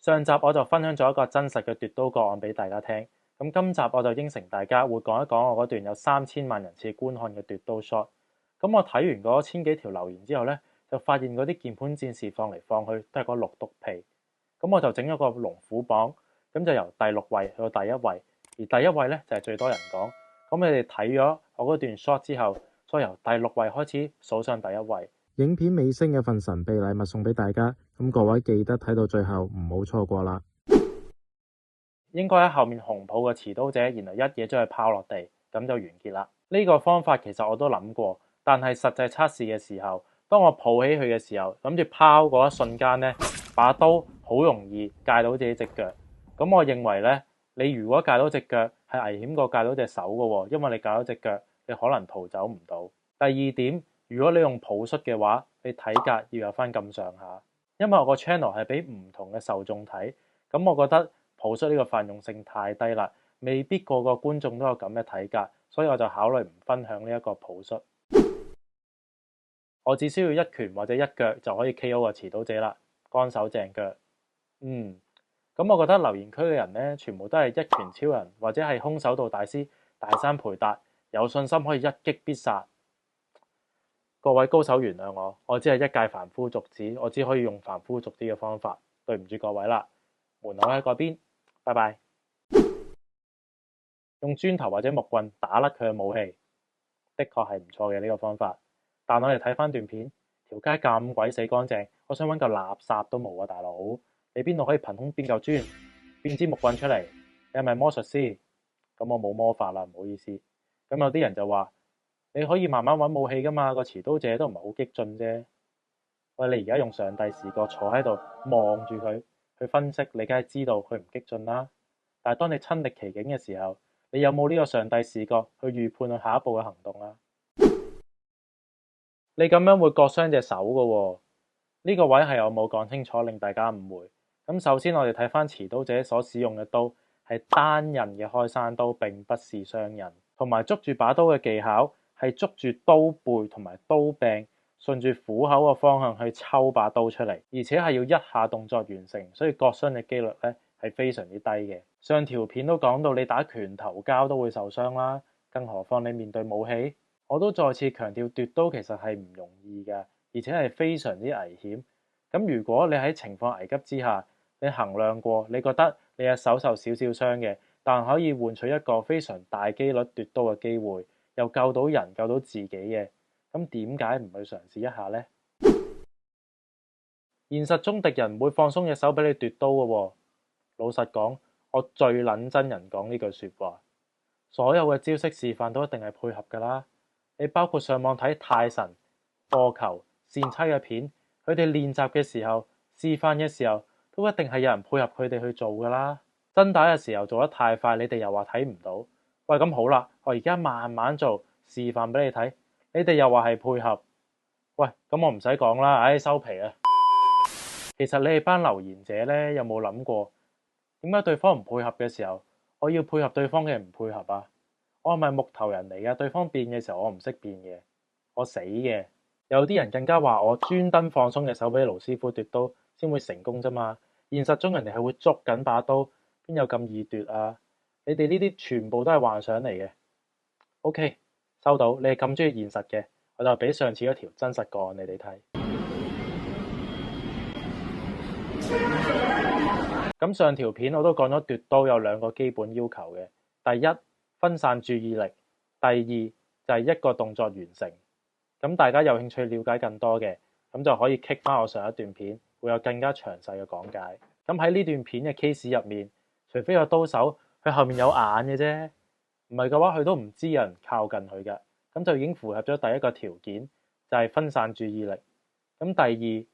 上集我就分享咗一個真實嘅奪刀個案俾大家聽，咁今集我就應承大家會講一講我嗰段有3000萬人次觀看嘅奪刀 shot。咁我睇完嗰千幾條留言之後呢，就發現嗰啲鍵盤戰士放嚟放去都係嗰六篤屁，咁我就整咗個龍虎榜，咁就由第6位去到第1位，而第1位呢就係最多人講。咁你哋睇咗我嗰段 shot 之後，再由第6位開始數上第1位。影片尾聲嘅份神秘禮物送俾大家，咁各位記得睇到最後，唔好錯過啦。應該喺後面紅抱嘅持刀者，然後一嘢將佢拋落地，咁就完結啦。呢個方法其實我都諗過，但係實際測試嘅時候，當我抱起佢嘅時候，諗住拋嗰一瞬間呢，把刀好容易戒到自己隻腳。咁我認為呢，你如果戒到隻腳，係危險過戒到隻手嘅，因為你戒到隻腳，你可能逃走唔到。第二點，如果你用抱摔嘅話，你體格要有翻咁上下，因為我個 channel 係俾唔同嘅受眾睇，咁我覺得抱摔呢個泛用性太低啦，未必個個觀眾都有咁嘅體格，所以我就考慮唔分享呢一個抱摔。我只需要一拳或者一腳就可以 KO 個持刀者啦，乾手淨腳。咁我覺得留言區嘅人呢，全部都係一拳超人或者係空手道大師大山培達，有信心可以一擊必殺。各位高手原諒我只係一介凡夫俗子，我只可以用凡夫俗子嘅方法，對唔住各位啦。門口喺嗰邊，拜拜。用磚頭或者木棍打甩佢嘅武器，的確係唔錯嘅呢個方法。但我哋睇翻段片，條街咁鬼死乾淨，我想揾嚿垃圾都冇啊，大佬！你邊度可以憑空變嚿磚，變支木棍出嚟？你係咪魔術師？咁我冇魔法啦，唔好意思。咁有啲人就話，你可以慢慢揾武器噶嘛，個持刀者都唔係好激進啫。喂，你而家用上帝視角坐喺度望住佢去分析，你梗係知道佢唔激進啦。但係當你親歷其境嘅時候，你有冇呢個上帝視角去預判佢下一步嘅行動啊？你咁樣會割傷隻手㗎喎。呢個位係我冇講清楚，令大家誤會。咁首先我哋睇翻持刀者所使用嘅刀係單刃嘅開山刀，並不是雙刃，同埋捉住把刀嘅技巧係捉住刀背同埋刀柄，順住虎口嘅方向去抽把刀出嚟，而且係要一下動作完成，所以割傷嘅機率呢係非常之低嘅。上條片都講到你打拳頭交都會受傷啦，更何況你面對武器。我都再次強調，奪刀其實係唔容易嘅，而且係非常之危險。咁如果你喺情況危急之下，你衡量過，你覺得你嘅手受少少傷嘅，但可以換取一個非常大機率奪刀嘅機會，又救到人救到自己嘅，咁點解唔去嘗試一下呢？現實中敵人唔會放鬆隻手俾你奪刀嘅喎。老實講，我最撚憎人講呢句説話。所有嘅招式示範都一定係配合㗎啦。你包括上網睇泰神、播球、跣妻嘅片，佢哋練習嘅時候、示範嘅時候，都一定係有人配合佢哋去做㗎啦。真打嘅時候做得太快，你哋又話睇唔到。喂，咁好啦，我而家慢慢做示範俾你睇，你哋又話係配合。喂，咁我唔使講啦，唉，收皮啊！其實你哋班留言者呢，有冇諗過點解對方唔配合嘅時候，我要配合對方嘅唔配合啊？我係咪木頭人嚟㗎？對方變嘅時候我唔識變嘅，我死嘅。有啲人更加話我專登放鬆隻手俾盧師傅奪刀先會成功啫嘛。現實中人哋係會捉緊把刀，邊有咁易奪啊？你哋呢啲全部都係幻想嚟嘅。OK，收到。你係咁中意現實嘅，我就俾上次嗰條真實個案你哋睇。咁上條片我都講咗奪刀有2個基本要求嘅，第一，分散注意力，第二就係一個動作完成。咁大家有興趣了解更多嘅，咁就可以 click 翻我上一段片，會有更加詳細嘅講解。咁喺呢段片嘅 case 入面，除非個刀手佢後面有眼嘅啫，唔係嘅話佢都唔知有人靠近佢嘅，咁就已經符合咗第一個條件，就係分散注意力。咁第二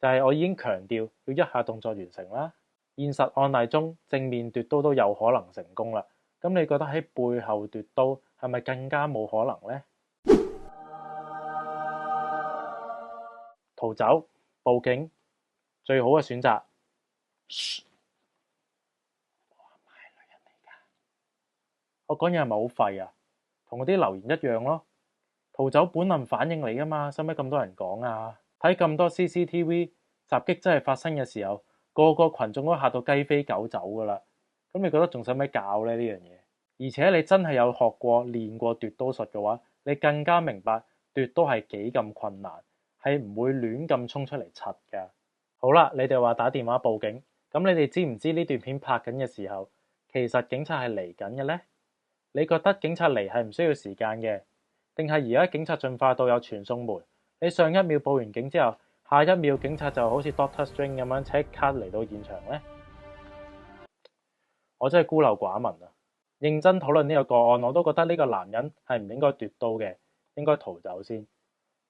就係我已經強調要一下動作完成啦。現實案例中正面奪刀都有可能成功啦，咁你覺得喺背後奪刀係咪更加冇可能呢？逃走、報警，最好嘅選擇。我講嘢係咪好廢啊？同嗰啲留言一樣咯。逃走本能反應嚟㗎嘛，使乜咁多人講啊？睇咁多 CCTV 襲擊真係發生嘅時候，個個群眾都嚇到雞飛狗走噶啦。咁你覺得仲使咩教咧呢樣嘢？而且你真係有學過練過奪刀術嘅話，你更加明白奪刀係幾咁困難，係唔會亂咁衝出嚟柒噶。好啦，你哋話打電話報警，咁你哋知唔知呢段片拍緊嘅時候，其實警察係嚟緊嘅呢？你覺得警察嚟係唔需要時間嘅，定係而家警察進化到有傳送門？你上一秒報完警之後，下一秒警察就好似 Doctor Strange 咁樣即刻嚟到現場呢？我真係孤陋寡聞啊！認真討論呢個個案，我都覺得呢個男人係唔應該奪刀嘅，應該逃走先。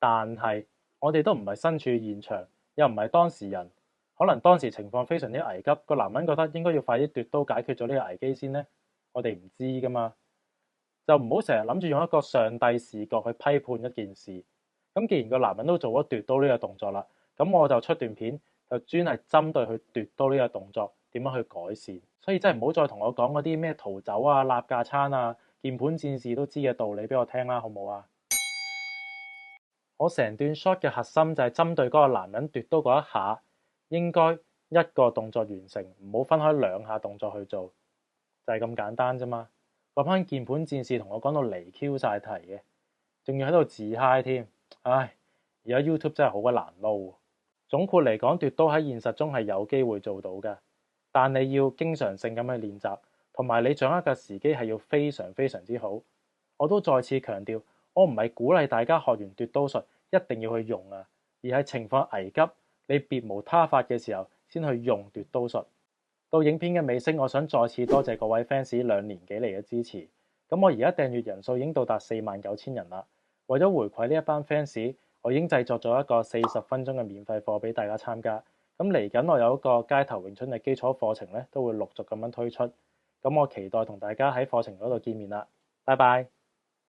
但係我哋都唔係身處現場，又唔係當事人，可能當時情況非常之危急，個男人覺得應該要快啲奪刀解決咗呢個危機先呢。我哋唔知噶嘛，就唔好成日諗住用一個上帝視角去批判一件事。咁既然個男人都做咗奪刀呢個動作啦，咁我就出段片就專係針對佢奪刀呢個動作點樣去改善。所以真係唔好再同我講嗰啲咩逃走啊、立架撐啊、鍵盤戰士都知嘅道理俾我聽啦，好唔好啊？我成段 shot 嘅核心就係針對嗰個男人奪刀嗰一下，應該一個動作完成，唔好分開兩下動作去做，就係咁簡單啫嘛。嗰班鍵盤戰士同我講到離 Q 晒題嘅，仲要喺度自嗨添。唉，而家 YouTube 真係好鬼難撈。總括嚟講，奪刀喺現實中係有機會做到嘅，但你要經常性咁去練習，同埋你掌握嘅時機係要非常非常之好。我都再次強調，我唔係鼓勵大家學完奪刀術一定要去用啊，而係情況危急，你別無他法嘅時候先去用奪刀術。到影片嘅尾聲，我想再次多謝各位 fans 2年幾嚟嘅支持。咁我而家訂閱人數已經到達49000人啦。為咗回饋呢一班 fans，我已經製作咗一個40分鐘嘅免費課俾大家參加。咁嚟緊我有一個街頭詠春嘅基礎課程咧，都會陸續咁樣推出。咁我期待同大家喺課程嗰度見面啦。拜拜。